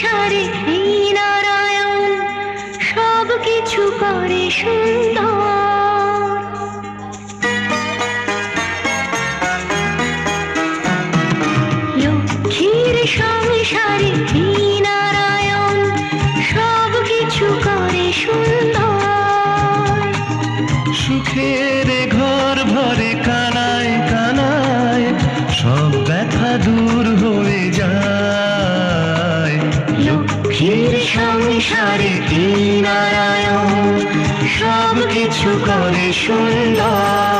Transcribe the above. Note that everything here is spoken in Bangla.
সংসারে এই নারায়ণ সব কিছু করে সুন্দর। লক্ষ্মীর সংসারে এই নারায়ণ সব কিছু করে সুন্দর। সুখের ঘর ভরে কানায় কানায় সব ব্যথা দূর হয়ে যায়। লক্ষ্মীর সংসারে এই নারায়ণ সব কিছু করে সুন্দর।